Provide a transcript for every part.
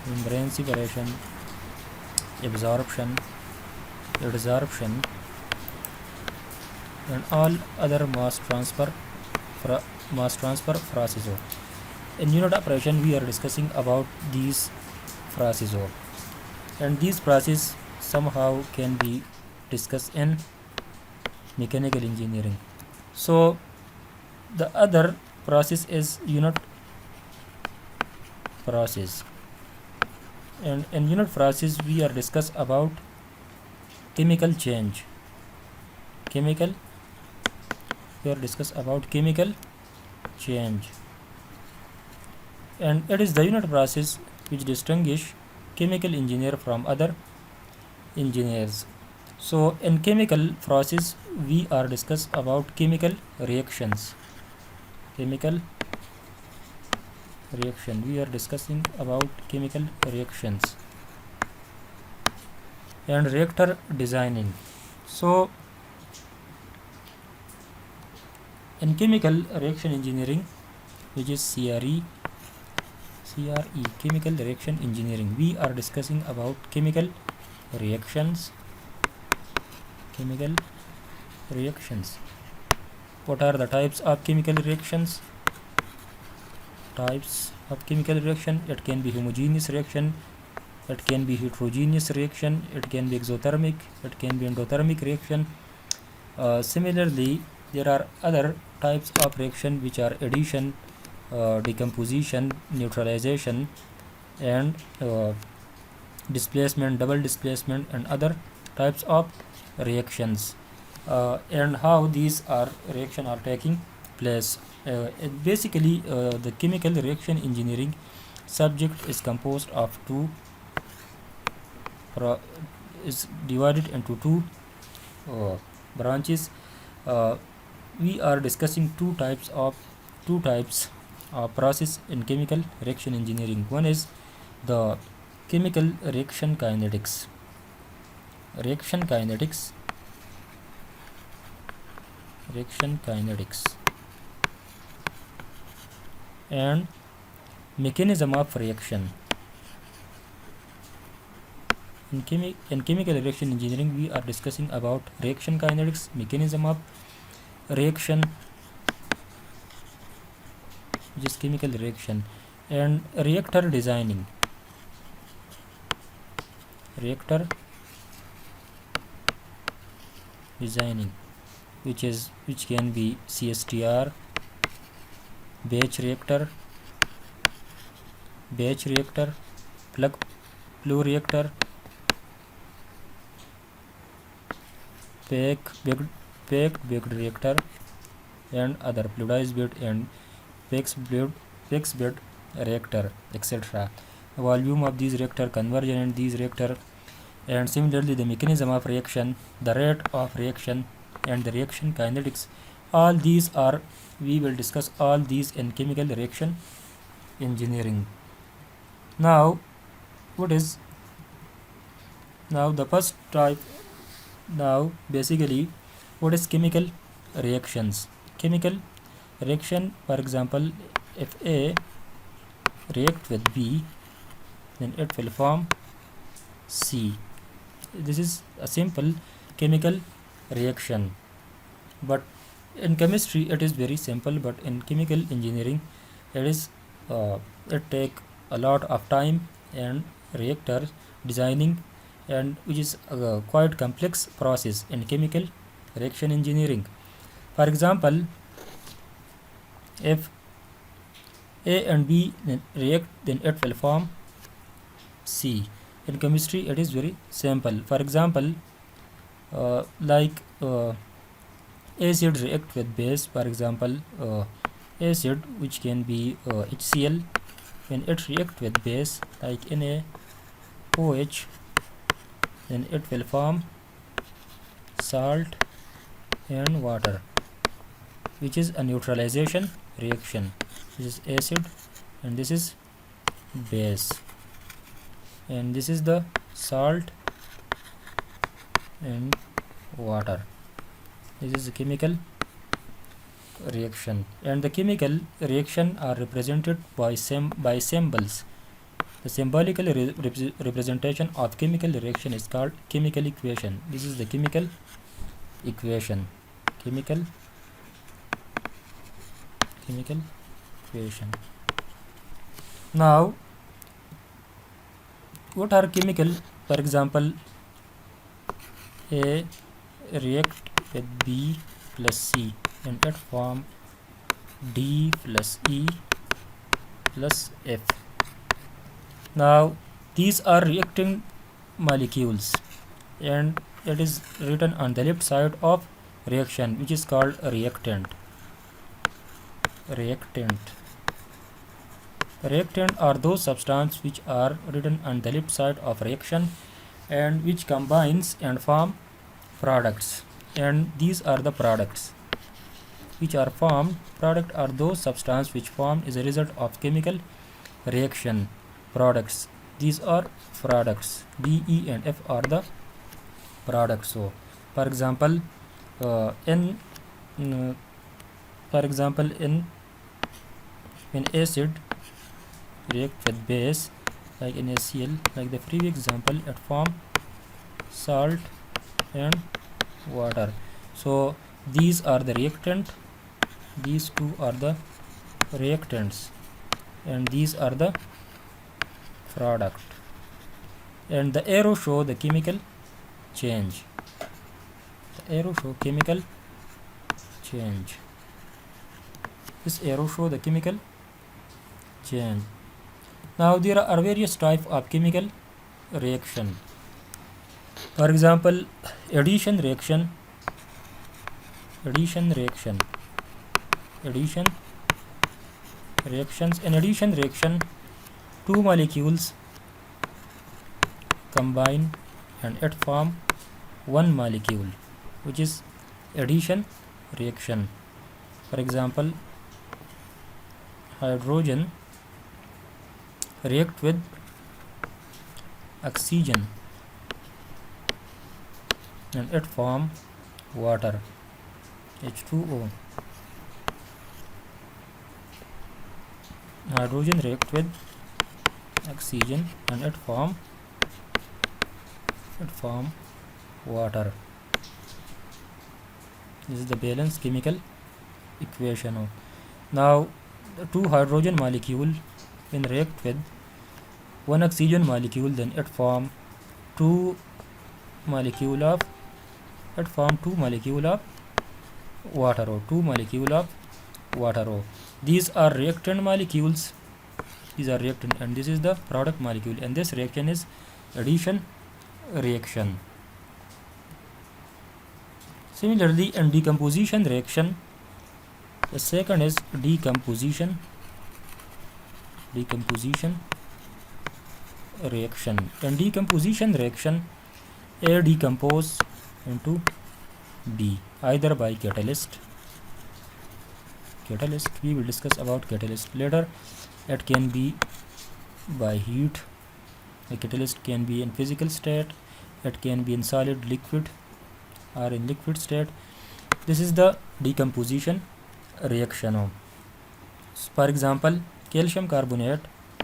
membrane separation, absorption, adsorption, and all other mass transfer processes. In unit operation, we are discussing about these processes, and these processes somehow can be discussed in mechanical engineering. So the other process is unit process, and in unit process we are discuss about chemical change. We are discuss about chemical change, and it is the unit process which distinguish chemical engineer from other engineers. So in chemical process we are discuss about chemical reactions. We are discussing about chemical reactions and reactor designing. So in chemical reaction engineering, which is CRE, chemical reaction engineering, we are discussing about chemical reactions. What are the types of chemical reactions? Types of chemical reaction: it can be homogeneous reaction, it can be heterogeneous reaction, it can be exothermic, it can be endothermic reaction. Similarly, there are other types of reaction which are addition, decomposition, neutralization, and displacement, double displacement, and other types of reactions, and how these reaction are taking place. Basically, the chemical reaction engineering subject is composed of is divided into two branches. We are discussing two types of process in chemical reaction engineering. One is the chemical reaction kinetics. And mechanism of reaction. In chemical reaction engineering, we are discussing about reaction kinetics, mechanism of reaction, which is chemical reaction, and reactor designing. Which can be CSTR, batch reactor, plug flow reactor, packed baked reactor, and other fluidized bed and fixed bed reactor, etc. Volume of these reactor, conversion in these reactor, and similarly the mechanism of reaction, the rate of reaction, and the reaction kinetics. All these we will discuss all these in chemical reaction engineering. Now the first type. Now basically, what is chemical reactions? Chemical reaction, for example, if A react with B, then it will form C. This is a simple chemical reaction, but in chemistry it is very simple, but in chemical engineering it take a lot of time and reactor designing, and which is a quite complex process in chemical reaction engineering. For example, if A and B react, then it will form C. In chemistry it is very simple. For example, like acid react with base. For example, acid, which can be HCl, when it react with base like NaOH, then it will form salt and water, which is a neutralization reaction. This is acid and this is base, and this is the salt and water. This is a chemical reaction, and the chemical reaction are represented by symbols. The symbolical representation of chemical reaction is called chemical equation. This is the chemical equation. Chemical equation. Now, what are chemical? For example, A react with B plus C and it form D plus E plus F. Now these are reacting molecules and it is written on the left side of reaction, which is called a reactant. Reactant are those substances which are written on the left side of reaction and which combines and form products, and these are the products which are formed. Product are those substances which formed as a result of chemical reaction. Products, these are products. D, E and F are the products. So for example, in when acid react with base like NaCl, like the previous example, it form salt and water. So these are the reactant, these two are the reactants, and these are the product. And the arrow show the chemical change. The arrow show chemical change. This arrow show the chemical change. Now there are various types of chemical reaction. For example, addition reactions. In addition reaction, two molecules combine and it form one molecule, which is addition reaction. For example, hydrogen react with oxygen and it form water, H2O. Hydrogen react with oxygen and it form water. This is the balanced chemical equation. Now the two hydrogen molecule when react with one oxygen molecule, then it form two molecule of water. These are reactant molecules. These are reactant, and this is the product molecule. And this reaction is addition reaction. Similarly, in decomposition reaction, the second is decomposition reaction. In decomposition reaction, A decompose into B either by catalyst. We will discuss about catalyst later. It can be by heat. The catalyst can be in physical state, it can be in solid, liquid, or in liquid state. This is the decomposition reaction. For example, calcium carbonate.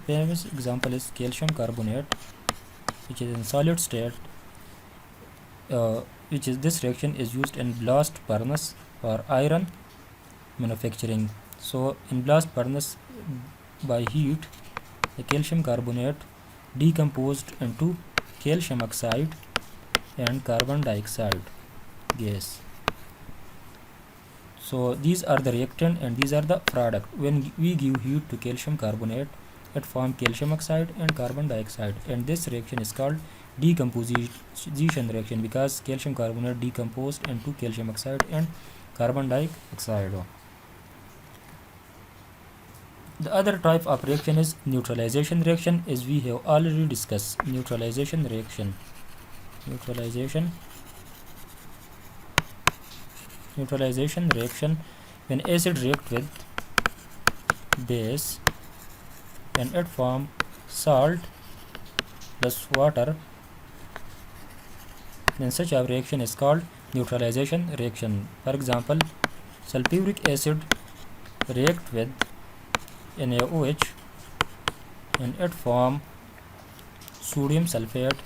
Famous example is calcium carbonate, which is in solid state. This reaction is used in blast furnace for iron manufacturing. So in blast furnace, by heat, the calcium carbonate decomposed into calcium oxide and carbon dioxide gas. So these are the reactant and these are the product. When we give heat to calcium carbonate, it forms calcium oxide and carbon dioxide, and this reaction is called decomposition reaction because calcium carbonate decomposed into calcium oxide and carbon dioxide. The other type of reaction is neutralization reaction, as we have already discussed. Neutralization reaction. Neutralization reaction, when acid react with base and it form salt plus water, then such a reaction is called neutralization reaction. For example, sulfuric acid react with NaOH and it form sodium sulfate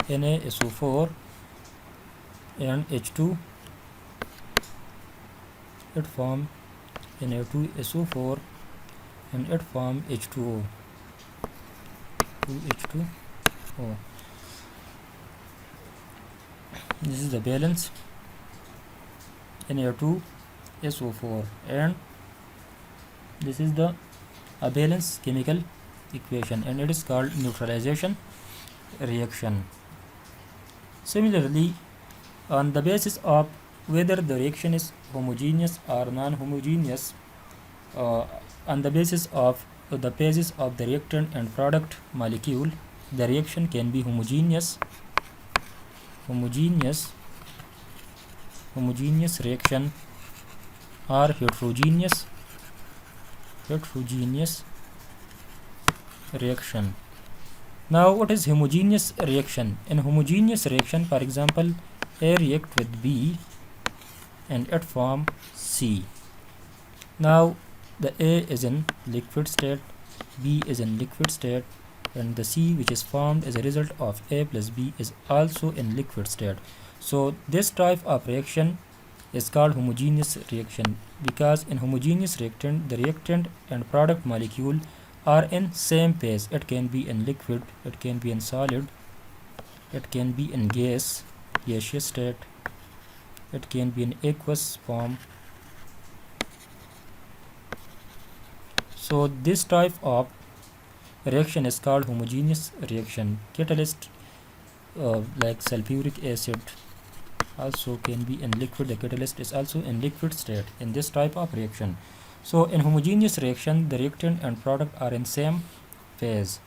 NaSO4 and H2, it form Na2SO4 and it form H2O, 2H2O. This is the balance Na2SO4 and this is the abundance chemical equation, and it is called neutralization reaction. Similarly, on the basis of whether the reaction is homogeneous or non-homogeneous, on the basis of the phases of the reactant and product molecule, the reaction can be homogeneous reaction or heterogeneous reaction. Now, what is homogeneous reaction? In homogeneous reaction, for example, A react with B and it form C. Now, the A is in liquid state, B is in liquid state, and the C, which is formed as a result of A plus B, is also in liquid state. So this type of reaction is called homogeneous reaction, because in homogeneous reactant, the reactant and product molecule are in same phase. It can be in liquid, it can be in solid, it can be in gaseous state, it can be in aqueous form. So this type of reaction is called homogeneous reaction. Catalyst like sulfuric acid also can be in liquid. The catalyst is also in liquid state in this type of reaction. So in homogeneous reaction, the reactant and product are in same phase.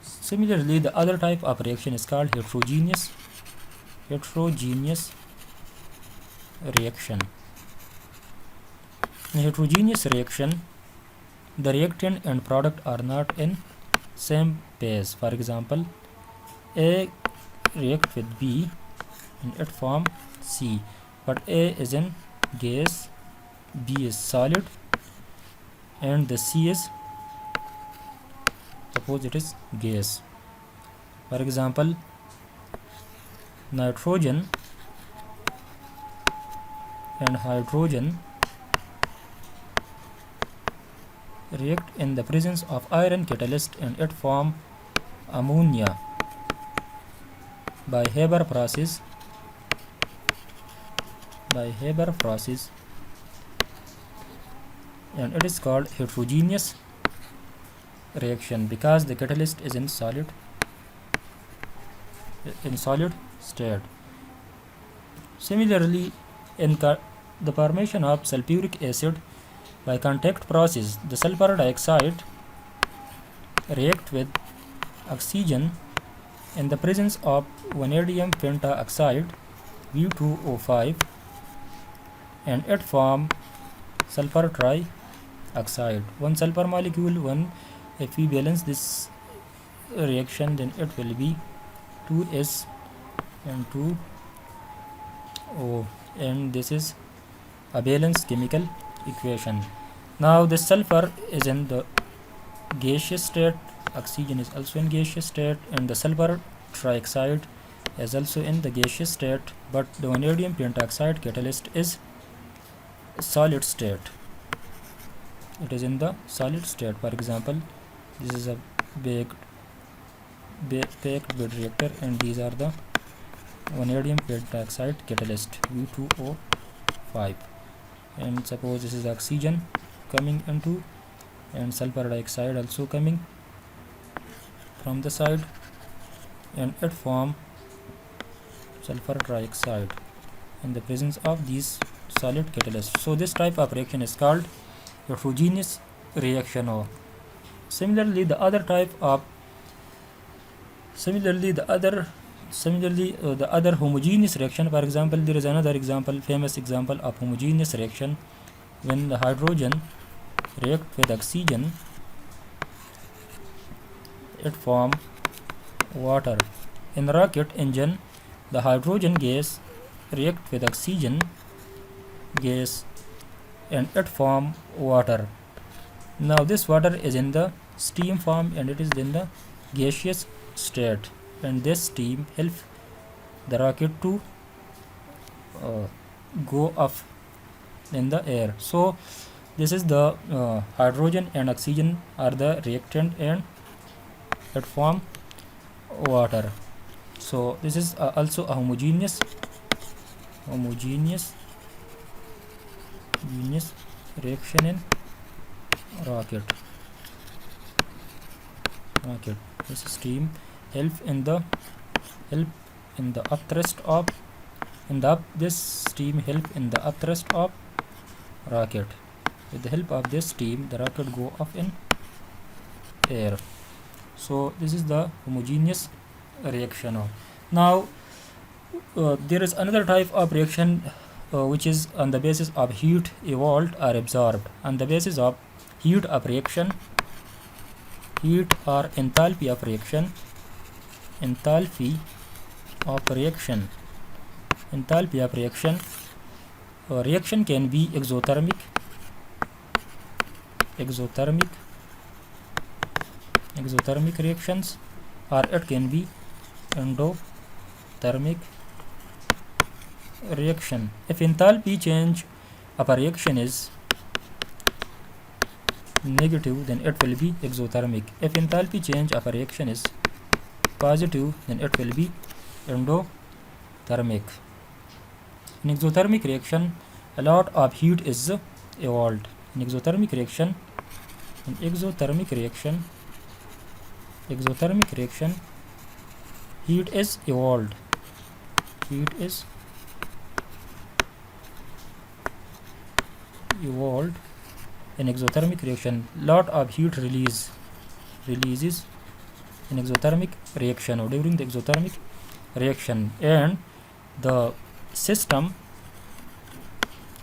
Similarly, the other type of reaction is called heterogeneous reaction. In heterogeneous reaction, the reactant and product are not in same phase. For example, A react with B and it form C, but A is in gas, B is solid, and the C is, suppose it is gas. For example, nitrogen and hydrogen react in the presence of iron catalyst and it form ammonia by Haber process, and it is called heterogeneous reaction because the catalyst is in solid state. Similarly, in the formation of sulfuric acid by contact process, the sulfur dioxide react with oxygen in the presence of vanadium pentaoxide V2O5 and it form sulfur trioxide. One sulfur molecule, if we balance this reaction, then it will be 2S and 2O, and this is a balanced chemical equation. Now the sulfur is in the gaseous state, oxygen is also in gaseous state, and the sulfur trioxide is also in the gaseous state, but the vanadium pentoxide catalyst is solid state. It is in the solid state. For example, this is a packed bed reactor, and these are the vanadium pentoxide catalyst V2O5, and suppose this is oxygen coming into and sulfur dioxide also coming from the side, and it form sulfur trioxide in the presence of these solid catalysts. So this type of reaction is called heterogeneous reaction. Or similarly, the other homogeneous reaction. For example, there is another example, famous example of homogeneous reaction, when the hydrogen react with oxygen, it form water. In rocket engine, the hydrogen gas react with oxygen gas and it form water. Now this water is in the steam form and it is in the gaseous state, and this steam helps the rocket to go up in the air. So this is the hydrogen and oxygen are the reactant and it form water. So this is also a homogeneous reaction in rocket. This steam help in the upthrust of this steam help in the upthrust of rocket. With the help of this steam, the rocket go up in air. So this is the homogeneous reaction. Now there is another type of reaction which is on the basis of heat evolved or absorbed. On the basis of heat of reaction, heat or enthalpy of reaction, reaction can be exothermic reactions, or it can be endothermic reaction. If enthalpy change of a reaction is negative, then it will be exothermic. If enthalpy change of a reaction is positive, then it will be endothermic. In exothermic reaction, a lot of heat is evolved. In exothermic reaction, heat is evolved. In exothermic reaction, lot of heat releases in exothermic reaction or during the exothermic reaction, and the system,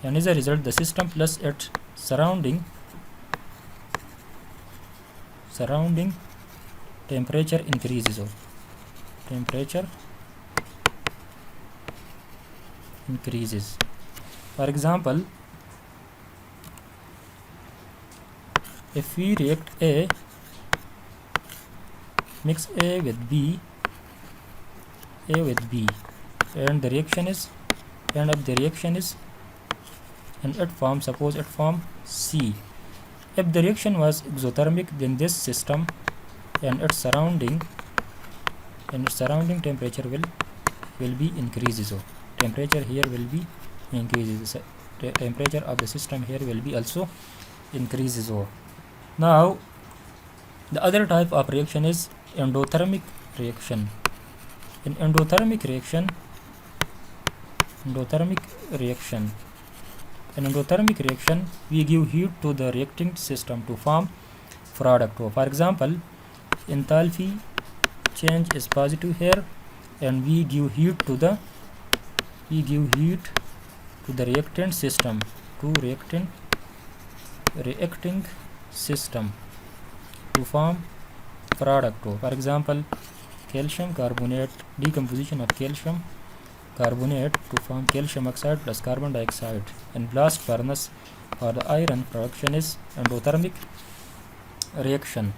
and as a result the system plus its surrounding temperature increases. For example, if we react mix A with B, and the reaction is, and it forms, suppose it form C. If the reaction was exothermic, then this system and its surrounding temperature will be increases. So temperature here will be increases. The temperature of the system here will be also increases. Now the other type of reaction is endothermic reaction. In endothermic reaction, we give heat to the reacting system to form product. For example, enthalpy change is positive here, and we give heat to the reactant system to form product. For example, calcium carbonate, decomposition of calcium carbonate to form calcium oxide plus carbon dioxide, and blast furnace for the iron production is endothermic reaction.